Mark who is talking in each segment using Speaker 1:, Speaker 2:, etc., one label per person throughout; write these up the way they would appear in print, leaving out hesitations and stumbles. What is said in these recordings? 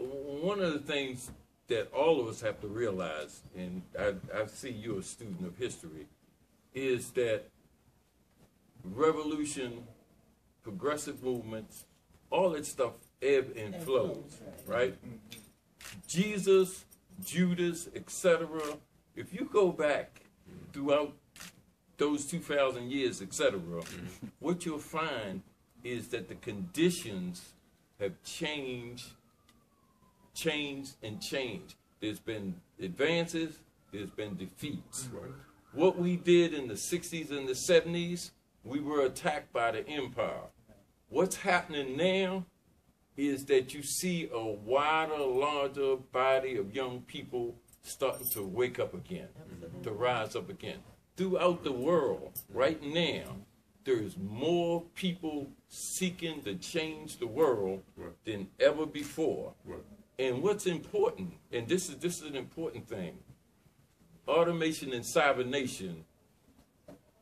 Speaker 1: One of the things that all of us have to realize, and I see you're a student of history, is that revolution, progressive movements, all that stuff ebb and flows, right? Jesus, Judas, etc. If you go back throughout those 2,000 years, etc., what you'll find is that the conditions have changed. There's been advances, there's been defeats.
Speaker 2: Right.
Speaker 1: What we did in the 60s and the 70s, we were attacked by the empire. What's happening now is that you see a wider, larger body of young people starting to wake up again, to rise up again. Throughout the world, right now, there's more people seeking to change the world than ever before. And what's important, and this is an important thing, automation and cybernation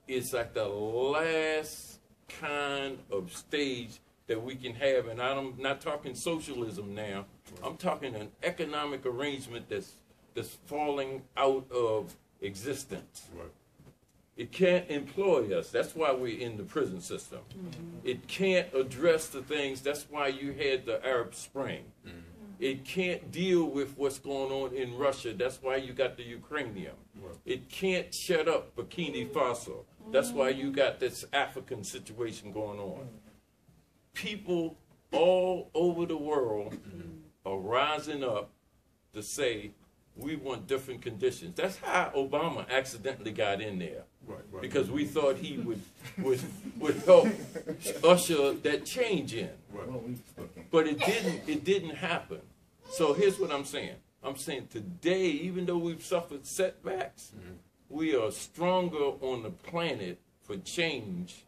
Speaker 1: is like the last kind of stage that we can have. And I'm not talking socialism now. I'm talking an economic arrangement that's falling out of existence. It can't employ us. That's why we're in the prison system. It can't address the things. That's why you had the Arab Spring. It can't deal with what's going on in Russia. That's why you got the Ukrainian. It can't shut up Burkina Faso. That's why you got this African situation going on. People all over the world are rising up to say, we want different conditions. That's how Obama accidentally got in there. Because we thought he would help usher that change in. But it didn't happen. So here's what I'm saying. I'm saying today, even though we've suffered setbacks, we are stronger on the planet for change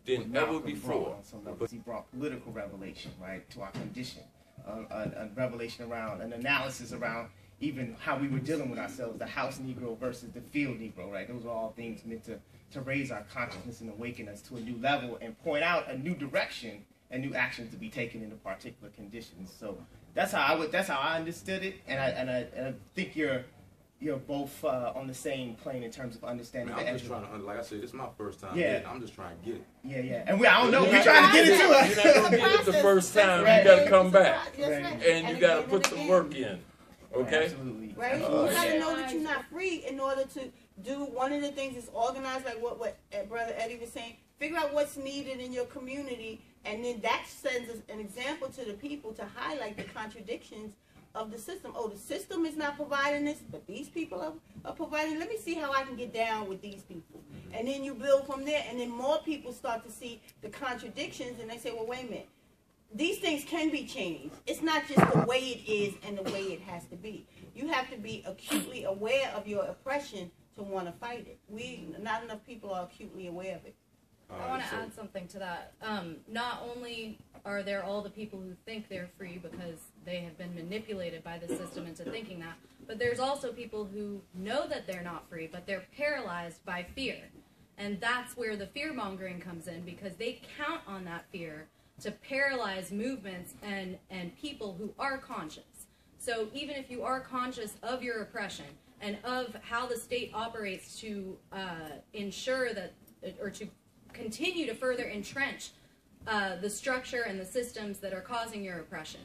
Speaker 1: than ever before.
Speaker 3: But he brought political revelation, right, to our condition. A revelation around, an analysis around even how we were dealing with ourselves, the house Negro versus the field Negro, right? Those are all things meant to raise our consciousness and awaken us to a new level and point out a new direction and new actions to be taken in a particular conditions. So that's how I understood it, and I think you're both on the same plane in terms of understanding.
Speaker 2: I'm just trying to, like I said, it's my first time.
Speaker 3: Yeah.
Speaker 2: I'm just trying to get it.
Speaker 3: Yeah. And I don't know. We're trying to get it to us.
Speaker 1: You're not gonna get it the first time. You got to come back, and you got to put some work in. Okay.
Speaker 3: Absolutely.
Speaker 4: Right. You got to know that you're not free in order to do one of the things is organize, like what Brother Eddie was saying. Figure out what's needed in your community, and then that sends us an example to the people to highlight the contradictions of the system. Oh, the system is not providing this, but these people are providing. Let me see how I can get down with these people. And then you build from there, and then more people start to see the contradictions, and they say, well, wait a minute. These things can be changed. It's not just the way it is and the way it has to be. You have to be acutely aware of your oppression to want to fight it. Not enough people are acutely aware of it.
Speaker 5: I want to add something to that. Not only are there all the people who think they're free because they have been manipulated by the system into thinking that, but there's also people who know that they're not free, but they're paralyzed by fear. And that's where the fear-mongering comes in, because they count on that fear to paralyze movements and people who are conscious. So even if you are conscious of your oppression and of how the state operates to ensure that, or to continue to further entrench the structure and the systems that are causing your oppression,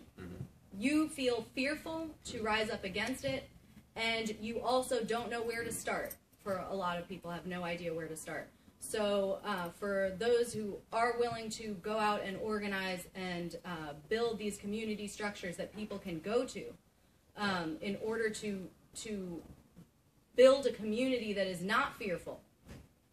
Speaker 5: you feel fearful to rise up against it, and you also don't know where to start. For a lot of people have no idea where to start. So for those who are willing to go out and organize and build these community structures that people can go to in order to build a community that is not fearful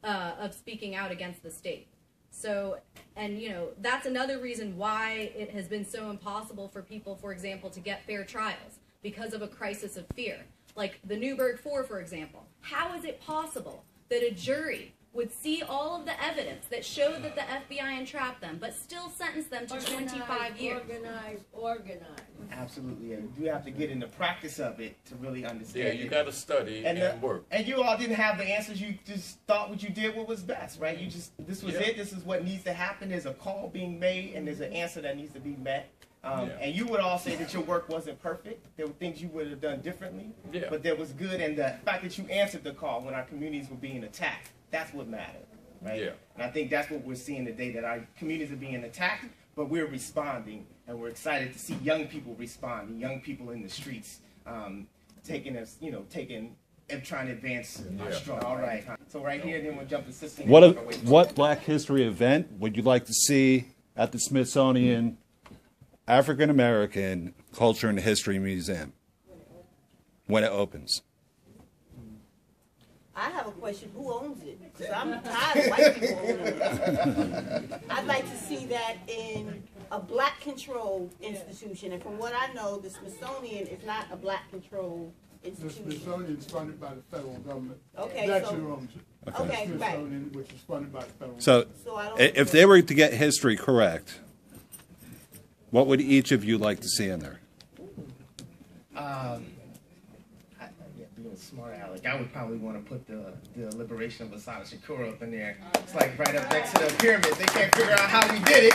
Speaker 5: of speaking out against the state. So, and you know, that's another reason why it has been so impossible for people, for example, to get fair trials, because of a crisis of fear. Like the Newburgh 4, for example. How is it possible that a jury would see all of the evidence that showed that the FBI entrapped them, but still sentence them to 25 years?
Speaker 6: Organize.
Speaker 3: Absolutely. You have to get in the practice of it to really understand it.
Speaker 1: Yeah, you got to study and work.
Speaker 3: And you all didn't have the answers. You just thought what you did what was best, right? You just, this was it. This is what needs to happen. There's a call being made, and there's an answer that needs to be met. And you would all say that your work wasn't perfect. There were things you would have done differently, but there was good. And the fact that you answered the call when our communities were being attacked, that's what mattered, right?
Speaker 1: Yeah.
Speaker 3: And I think that's what we're seeing today, that our communities are being attacked, but we're responding, and we're excited to see young people respond, and young people in the streets taking us, and trying to advance our struggle. All right. So right here, then we'll jump to Sister.
Speaker 6: What Black History event would you like to see at the Smithsonian African American Culture and History Museum when it opens?
Speaker 4: I have a question. Who owns it? Because I'm tired of white people owning it. I'd like to see that in a black-controlled institution. And from what I know, the Smithsonian is not a black-controlled institution.
Speaker 7: The Smithsonian is funded by the federal government.
Speaker 4: Okay,
Speaker 7: That's
Speaker 4: so,
Speaker 7: who owns it.
Speaker 4: Okay,
Speaker 7: the
Speaker 4: right.
Speaker 7: Smithsonian, which is funded by the federal
Speaker 6: So,
Speaker 7: government.
Speaker 6: if they were to get history correct, what would each of you like to see in there?
Speaker 3: Being smart aleck, I would probably want to put the liberation of Assata Shakur up in there. It's like right up next to the pyramids. They can't figure out how we did it.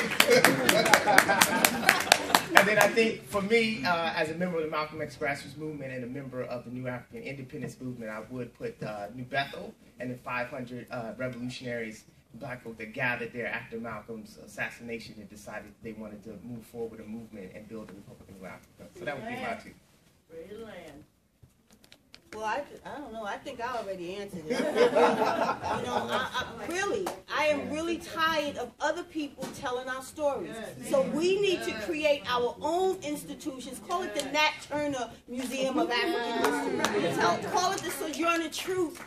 Speaker 3: And then I think for me, as a member of the Malcolm X Grassroots Movement and a member of the New African Independence Movement, I would put New Bethel and the 500 revolutionaries, Black folk that gathered there after Malcolm's assassination and decided they wanted to move forward a movement and build a Republic of New Africa. So that would be my two.
Speaker 4: Free land. Well, I don't know. I think I already answered it. I am really tired of other people telling our stories. So we need to create our own institutions. Call it the Nat Turner Museum of African History. Call it the Sojourner Truth,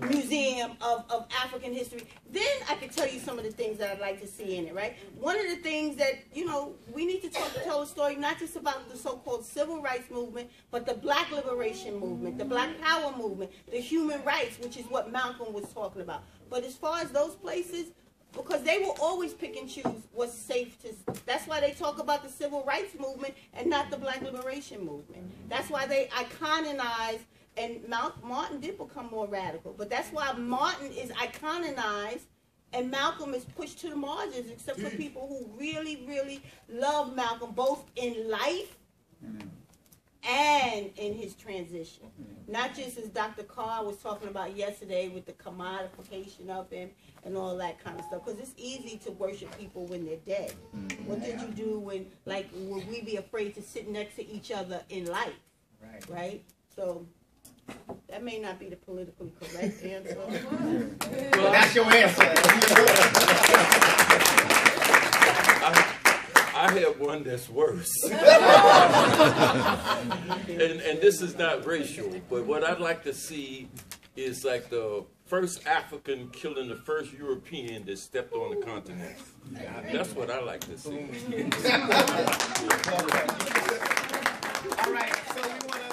Speaker 4: Museum of African History. Then I could tell you some of the things that I'd like to see in it, right? One of the things that, we need to tell a story not just about the so-called civil rights movement, but the Black liberation movement, the Black Power movement, the human rights, which is what Malcolm was talking about. But as far as those places, because they will always pick and choose what's safe to. That's why they talk about the civil rights movement and not the Black liberation movement. That's why they iconinize, and Martin did become more radical. But that's why Martin is iconized and Malcolm is pushed to the margins, except for people who really, really love Malcolm, both in life and in his transition. Not just as Dr. Carr was talking about yesterday with the commodification of him and all that kind of stuff. Because it's easy to worship people when they're dead. What did you do when, would we be afraid to sit next to each other in life? Right? So that may not be the politically correct answer.
Speaker 3: Well, that's your answer.
Speaker 1: I have one that's worse. and this is not racial, but what I'd like to see is like the first African killing the first European that stepped on the continent. That's what I like to see.
Speaker 3: All right, so we want to